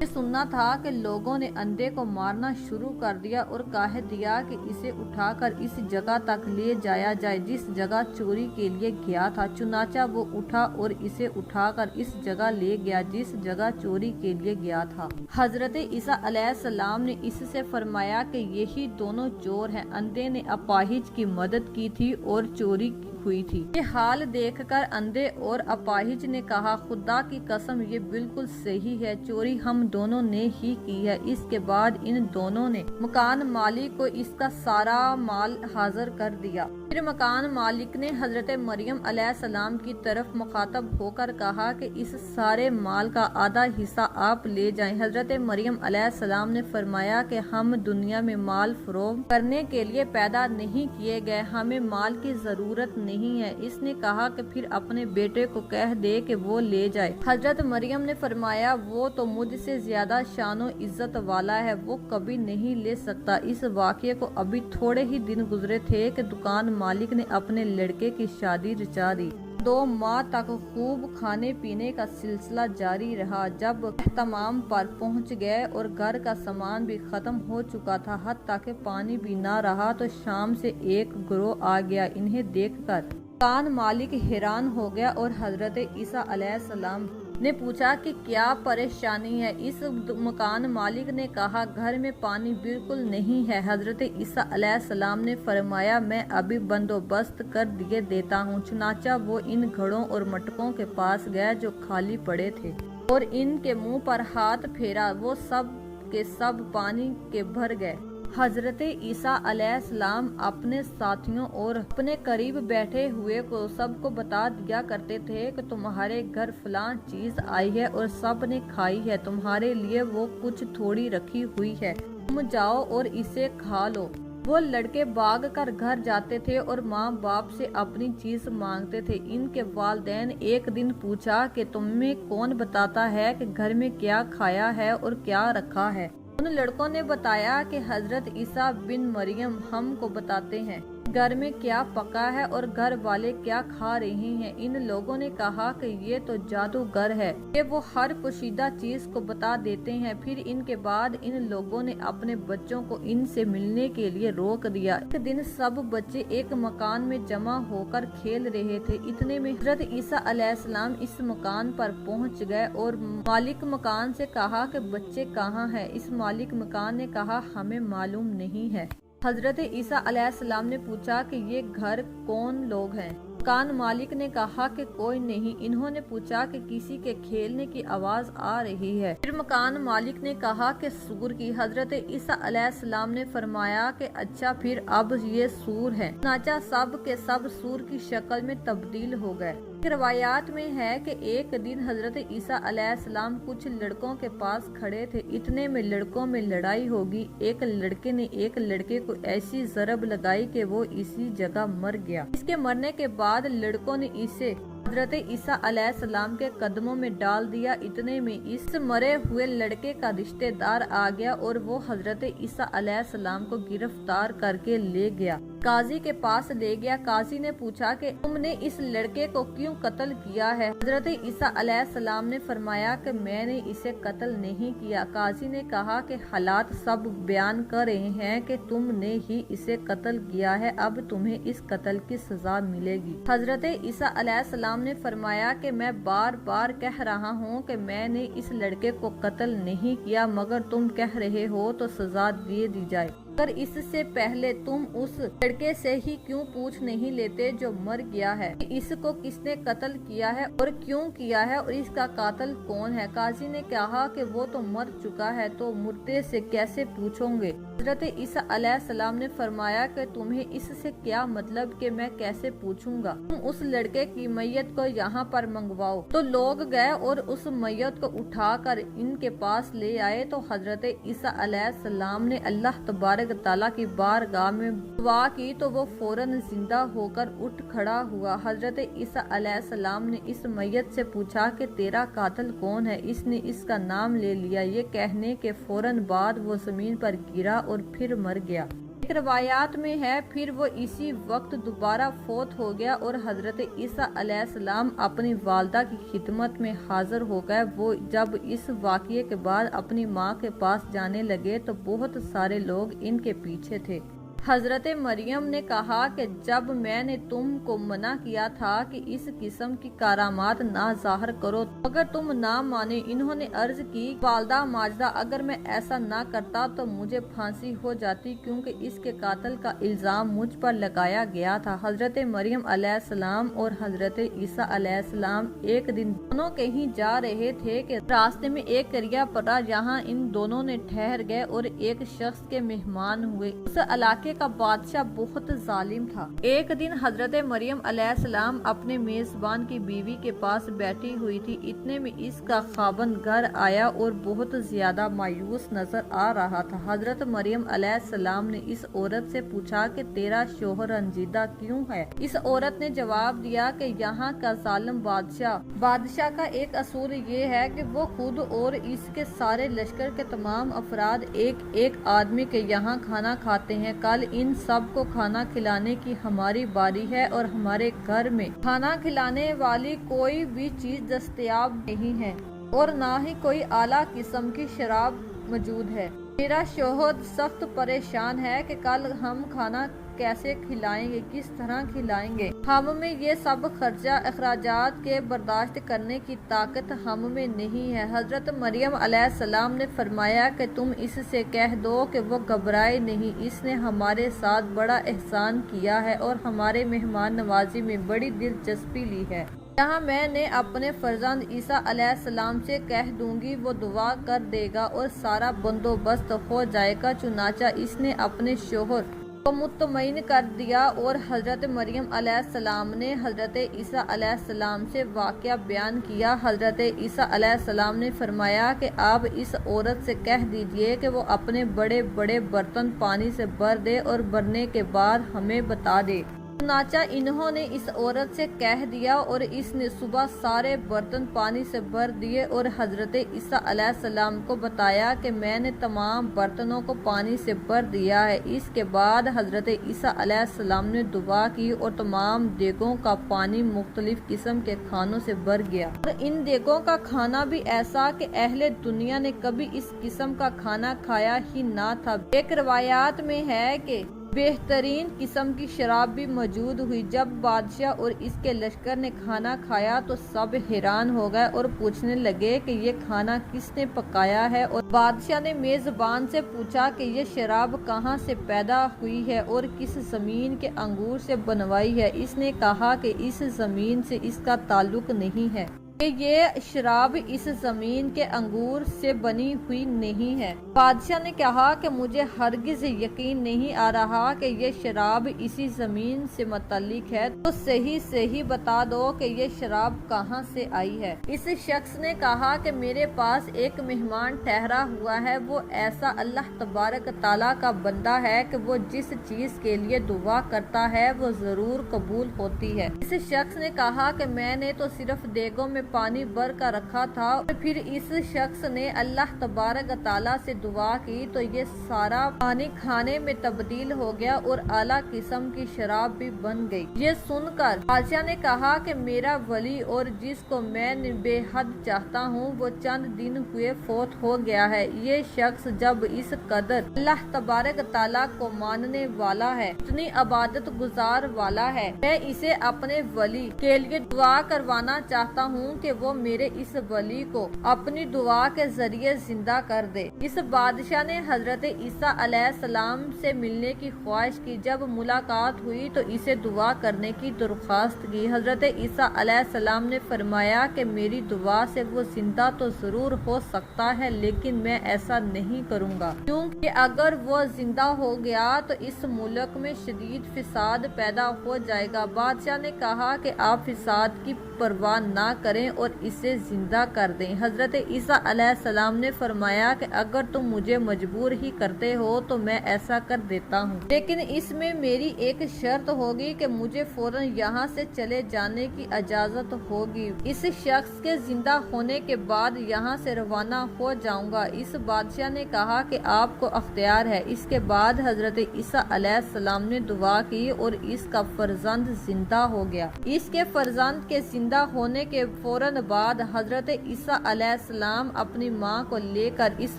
یہ سننا تھا کہ لوگوں نے اندھے کو مارنا شروع کر دیا اور کہہ دیا کہ اسے اٹھا کر اس جگہ تک لے جایا جائے جس جگہ چوری کے لیے گیا تھا۔ چنانچہ وہ اٹھا اور اسے اٹھا کر اس جگہ لے گیا جس جگہ چوری کے لیے گیا تھا۔ حضرت عیسیٰ علیہ السلام نے اس سے فرمایا کہ یہی دونوں چور ہیں۔ اندھے نے اپاہج کی مدد کی تھی اور چوری ہوئی تھی۔ یہ حال دیکھ کر اندھے اور اپاہج نے کہا، خدا کی قسم یہ بالکل صحیح ہے، چوری ہم دونوں نے ہی کی ہے۔ اس کے بعد ان دونوں نے مکان مالک کو اس کا سارا مال حاضر کر دیا۔ پھر مکان مالک نے حضرت مریم علیہ السلام کی طرف مخاطب ہو کر کہا کہ اس سارے مال کا آدھا حصہ آپ لے جائیں۔ حضرت مریم علیہ السلام نے فرمایا کہ ہم دنیا میں مال فروخت کرنے کے لیے پیدا نہیں کیے گئے، ہمیں مال کی ضرورت نہیں ہے۔ اس نے کہا کہ پھر اپنے بیٹے کو کہہ دے کہ وہ لے جائے۔ حضرت مریم نے فرمایا، وہ تو مجھ سے زیادہ شان و عزت والا ہے، وہ کبھی نہیں لے سکتا۔ اس واقعے کو ابھی تھوڑے ہی دن گزرے تھے کہ دکان مالک نے اپنے لڑکے کی شادی رچا دی۔ 2 ماہ تک خوب کھانے پینے کا سلسلہ جاری رہا۔ جب اختتام پر پہنچ گئے اور گھر کا سامان بھی ختم ہو چکا تھا، حتیٰ کہ پانی بھی نہ رہا، تو شام سے ایک گروہ آ گیا۔ انہیں دیکھ کر مکان مالک حیران ہو گیا اور حضرت عیسیٰ علیہ السلام نے پوچھا کہ کیا پریشانی ہے۔ اس مکان مالک نے کہا، گھر میں پانی بالکل نہیں ہے۔ حضرت عیسیٰ علیہ السلام نے فرمایا، میں ابھی بندوبست کر دیے دیتا ہوں۔ چنانچہ وہ ان گھڑوں اور مٹکوں کے پاس گئے جو خالی پڑے تھے اور ان کے منہ پر ہاتھ پھیرا، وہ سب کے سب پانی کے بھر گئے۔ حضرت عیسیٰ علیہ السلام اپنے ساتھیوں اور اپنے قریب بیٹھے ہوئے کو سب کو بتا دیا کرتے تھے کہ تمہارے گھر فلاں چیز آئی ہے اور سب نے کھائی ہے، تمہارے لیے وہ کچھ تھوڑی رکھی ہوئی ہے، تم جاؤ اور اسے کھا لو۔ وہ لڑکے بھاگ کر گھر جاتے تھے اور ماں باپ سے اپنی چیز مانگتے تھے۔ ان کے والدین ایک دن پوچھا کہ تمہیں کون بتاتا ہے کہ گھر میں کیا کھایا ہے اور کیا رکھا ہے؟ ان لڑکوں نے بتایا کہ حضرت عیسیٰ بن مریم ہم کو بتاتے ہیں گھر میں کیا پکا ہے اور گھر والے کیا کھا رہے ہیں۔ ان لوگوں نے کہا کہ یہ تو جادوگر ہے کہ وہ ہر پوشیدہ چیز کو بتا دیتے ہیں۔ پھر ان کے بعد ان لوگوں نے اپنے بچوں کو ان سے ملنے کے لیے روک دیا۔ ایک دن سب بچے ایک مکان میں جمع ہو کر کھیل رہے تھے، اتنے میں حضرت عیسیٰ علیہ السلام اس مکان پر پہنچ گئے اور مالک مکان سے کہا کہ بچے کہاں ہیں؟ اس مالک مکان نے کہا، ہمیں معلوم نہیں ہے۔ حضرت عیسیٰ علیہ السلام نے پوچھا کہ یہ گھر کون لوگ ہیں؟ مکان مالک نے کہا کہ کوئی نہیں۔ انہوں نے پوچھا کہ کسی کے کھیلنے کی آواز آ رہی ہے؟ پھر مکان مالک نے کہا کہ سور کی۔ حضرت عیسیٰ علیہ السلام نے فرمایا کہ اچھا پھر اب یہ سور ہے۔ چنانچہ سب کے سب سور کی شکل میں تبدیل ہو گئے۔ روایات میں ہے کہ ایک دن حضرت عیسیٰ علیہ السلام کچھ لڑکوں کے پاس کھڑے تھے، اتنے میں لڑکوں میں لڑائی ہوگی۔ ایک لڑکے نے ایک لڑکے کو ایسی ضرب لگائی کہ وہ اسی جگہ مر گیا۔ اس کے مرنے کے بعد لڑکوں نے اسے حضرت عیسیٰ علیہ السلام کے قدموں میں ڈال دیا۔ اتنے میں اس مرے ہوئے لڑکے کا رشتہ دار آ گیا اور وہ حضرت عیسیٰ علیہ السلام کو گرفتار کر کے لے گیا، قاضی کے پاس لے گیا۔ قاضی نے پوچھا کہ تم نے اس لڑکے کو کیوں قتل کیا ہے؟ حضرت عیسیٰ علیہ السلام نے فرمایا کہ میں نے اسے قتل نہیں کیا۔ قاضی نے کہا کہ حالات سب بیان کر رہے ہیں کہ تم نے ہی اسے قتل کیا ہے، اب تمہیں اس قتل کی سزا ملے گی۔ حضرت عیسیٰ علیہ السلام نے فرمایا کہ میں بار بار کہہ رہا ہوں کہ میں نے اس لڑکے کو قتل نہیں کیا، مگر تم کہہ رہے ہو تو سزا دے دی جائے۔ اگر اس سے پہلے تم اس لڑکے سے ہی کیوں پوچھ نہیں لیتے جو مر گیا ہے کہ اس کو کس نے قتل کیا ہے اور کیوں کیا ہے اور اس کا قاتل کون ہے؟ قاضی نے کہا کہ وہ تو مر چکا ہے، تو مردے سے کیسے پوچھو گے؟ حضرت عیسیٰ علیہ السلام نے فرمایا کہ تمہیں اس سے کیا مطلب کہ میں کیسے پوچھوں گا؟ تم اس لڑکے کی میت کو یہاں پر منگواؤ۔ تو لوگ گئے اور اس میت کو اٹھا کر ان کے پاس لے آئے۔ تو حضرت عیسیٰ علیہ السلام نے اللہ تبارک تعالیٰ کی بارگاہ میں دعا کی تو وہ فوراً زندہ ہو کر اٹھ کھڑا ہوا۔ حضرت عیسیٰ علیہ السلام نے اس میت سے پوچھا کہ تیرا قاتل کون ہے؟ اس نے اس کا نام لے لیا۔ یہ کہنے کے فوراً بعد وہ زمین پر گرا اور پھر مر گیا۔ ایک ایک روایات میں ہے پھر وہ اسی وقت دوبارہ فوت ہو گیا اور حضرت عیسیٰ علیہ السلام اپنی والدہ کی خدمت میں حاضر ہو گئے۔ وہ جب اس واقعے کے بعد اپنی ماں کے پاس جانے لگے تو بہت سارے لوگ ان کے پیچھے تھے۔ حضرت مریم نے کہا کہ جب میں نے تم کو منع کیا تھا کہ اس قسم کی کرامات نہ ظاہر کرو اگر تم نہ مانے۔ انہوں نے عرض کی والدہ ماجدہ اگر میں ایسا نہ کرتا تو مجھے پھانسی ہو جاتی کیونکہ اس کے قاتل کا الزام مجھ پر لگایا گیا تھا۔ حضرت مریم علیہ السلام اور حضرت عیسیٰ علیہ السلام ایک دن دونوں کہیں جا رہے تھے کہ راستے میں ایک قریہ پڑا جہاں ان دونوں نے ٹھہر گئے اور ایک شخص کے مہمان ہوئے۔ اس علاقے کا بادشاہ بہت ظالم تھا۔ ایک دن حضرت مریم علیہ السلام اپنے میزبان کی بیوی کے پاس بیٹھی ہوئی تھی، اتنے میں اس کا خاوند گھر آیا اور بہت زیادہ مایوس نظر آ رہا تھا۔ حضرت مریم علیہ السلام نے اس عورت سے پوچھا کہ تیرا شوہر رنجیدہ کیوں ہے؟ اس عورت نے جواب دیا کہ یہاں کا ظالم بادشاہ کا ایک اصول یہ ہے کہ وہ خود اور اس کے سارے لشکر کے تمام افراد ایک آدمی کے یہاں کھانا کھاتے ہیں۔ کل ان سب کو کھانا کھلانے کی ہماری باری ہے اور ہمارے گھر میں کھانا کھلانے والی کوئی بھی چیز دستیاب نہیں ہے اور نہ ہی کوئی اعلیٰ قسم کی شراب موجود ہے۔ میرا شوہر سخت پریشان ہے کہ کل ہم کھانا کیسے کھلائیں گے، کس طرح کھلائیں گے۔ ہم میں یہ سب خرچہ اخراجات کے برداشت کرنے کی طاقت ہم میں نہیں ہے۔ حضرت مریم علیہ السلام نے فرمایا کہ تم اس سے کہہ دو کہ وہ گھبرائے نہیں، اس نے ہمارے ساتھ بڑا احسان کیا ہے اور ہمارے مہمان نوازی میں بڑی دلچسپی لی ہے۔ یہاں میں نے اپنے فرزند عیسیٰ علیہ السلام سے کہہ دوں گی، وہ دعا کر دے گا اور سارا بندوبست ہو جائے گا۔ چنانچہ اس نے اپنے شوہر کو مطمئن کر دیا اور حضرت مریم علیہ السلام نے حضرت عیسیٰ علیہ السلام سے واقعہ بیان کیا۔ حضرت عیسیٰ علیہ السلام نے فرمایا کہ آپ اس عورت سے کہہ دیجئے کہ وہ اپنے بڑے بڑے برتن پانی سے بھر دے اور بھرنے کے بعد ہمیں بتا دے۔ چنانچہ انہوں نے اس عورت سے کہہ دیا اور اس نے صبح سارے برتن پانی سے بھر دیے اور حضرت عیسیٰ علیہ السلام کو بتایا کہ میں نے تمام برتنوں کو پانی سے بھر دیا ہے۔ اس کے بعد حضرت عیسیٰ علیہ السلام نے دعا کی اور تمام دیگوں کا پانی مختلف قسم کے کھانوں سے بھر گیا اور ان دیگوں کا کھانا بھی ایسا کہ اہل دنیا نے کبھی اس قسم کا کھانا کھایا ہی نہ تھا۔ ایک روایات میں ہے کہ بہترین قسم کی شراب بھی موجود ہوئی۔ جب بادشاہ اور اس کے لشکر نے کھانا کھایا تو سب حیران ہو گئے اور پوچھنے لگے کہ یہ کھانا کس نے پکایا ہے، اور بادشاہ نے میزبان سے پوچھا کہ یہ شراب کہاں سے پیدا ہوئی ہے اور کس زمین کے انگور سے بنوائی ہے۔ اس نے کہا کہ اس زمین سے اس کا تعلق نہیں ہے، کہ یہ شراب اس زمین کے انگور سے بنی ہوئی نہیں ہے۔ بادشاہ نے کہا کہ مجھے ہرگز یقین نہیں آ رہا کہ یہ شراب اسی زمین سے متعلق ہے، تو صحیح بتا دو کہ یہ شراب کہاں سے آئی ہے۔ اس شخص نے کہا کہ میرے پاس ایک مہمان ٹھہرا ہوا ہے، وہ ایسا اللہ تبارک تعالیٰ کا بندہ ہے کہ وہ جس چیز کے لیے دعا کرتا ہے وہ ضرور قبول ہوتی ہے۔ اس شخص نے کہا کہ میں نے تو صرف دیگوں میں پانی بھر کر رکھا تھا، اور پھر اس شخص نے اللہ تبارک تعالیٰ سے دعا کی تو یہ سارا پانی کھانے میں تبدیل ہو گیا اور اعلیٰ قسم کی شراب بھی بن گئی۔ یہ سن کر بادشاہ نے کہا کہ میرا ولی اور جس کو میں بے حد چاہتا ہوں وہ چند دن ہوئے فوت ہو گیا ہے۔ یہ شخص جب اس قدر اللہ تبارک تعالیٰ کو ماننے والا ہے، اتنی عبادت گزار والا ہے، میں اسے اپنے ولی کے لیے دعا کروانا چاہتا ہوں کہ وہ میرے اس ولی کو اپنی دعا کے ذریعے زندہ کر دے۔ اس بادشاہ نے حضرت عیسیٰ علیہ السلام سے ملنے کی خواہش کی۔ جب ملاقات ہوئی تو اسے دعا کرنے کی درخواست کی۔ حضرت عیسیٰ علیہ السلام نے فرمایا کہ میری دعا سے وہ زندہ تو ضرور ہو سکتا ہے، لیکن میں ایسا نہیں کروں گا، کیونکہ اگر وہ زندہ ہو گیا تو اس ملک میں شدید فساد پیدا ہو جائے گا۔ بادشاہ نے کہا کہ آپ فساد کی پرواہ نہ کریں اور اسے زندہ کر دیں۔ حضرت عیسیٰ علیہ السلام نے فرمایا کہ اگر تم مجھے مجبور ہی کرتے ہو تو میں ایسا کر دیتا ہوں، لیکن اس میں میری ایک شرط ہوگی کہ مجھے فوراً یہاں سے چلے جانے کی اجازت ہوگی۔ اس شخص کے زندہ ہونے کے بعد یہاں سے روانہ ہو جاؤں گا۔ اس بادشاہ نے کہا کہ آپ کو اختیار ہے۔ اس کے بعد حضرت عیسیٰ علیہ السلام نے دعا کی اور اس کا فرزند زندہ ہو گیا۔ اس کے فرزند کے زندہ ہونے کے فوراً بعد حضرت عیسیٰ علیہ السلام اپنی ماں کو لے کر اس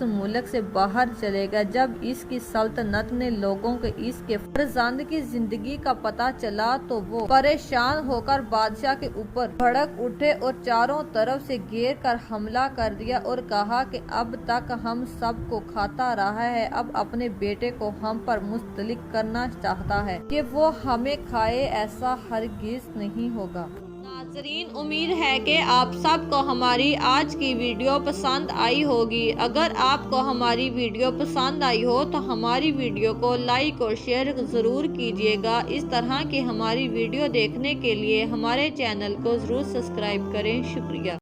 ملک سے باہر چلے گئے۔ جب اس کی سلطنت نے لوگوں کو اس کے فرزند کی زندگی کا پتہ چلا تو وہ پریشان ہو کر بادشاہ کے اوپر بھڑک اٹھے اور چاروں طرف سے گھیر کر حملہ کر دیا اور کہا کہ اب تک ہم سب کو کھاتا رہا ہے، اب اپنے بیٹے کو ہم پر مستلق کرنا چاہتا ہے کہ وہ ہمیں کھائے، ایسا ہرگز نہیں ہوگا۔ ناظرین، امید ہے کہ آپ سب کو ہماری آج کی ویڈیو پسند آئی ہوگی۔ اگر آپ کو ہماری ویڈیو پسند آئی ہو تو ہماری ویڈیو کو لائک اور شیئر ضرور کیجیے گا۔ اس طرح کی ہماری ویڈیو دیکھنے کے لیے ہمارے چینل کو ضرور سبسکرائب کریں۔ شکریہ۔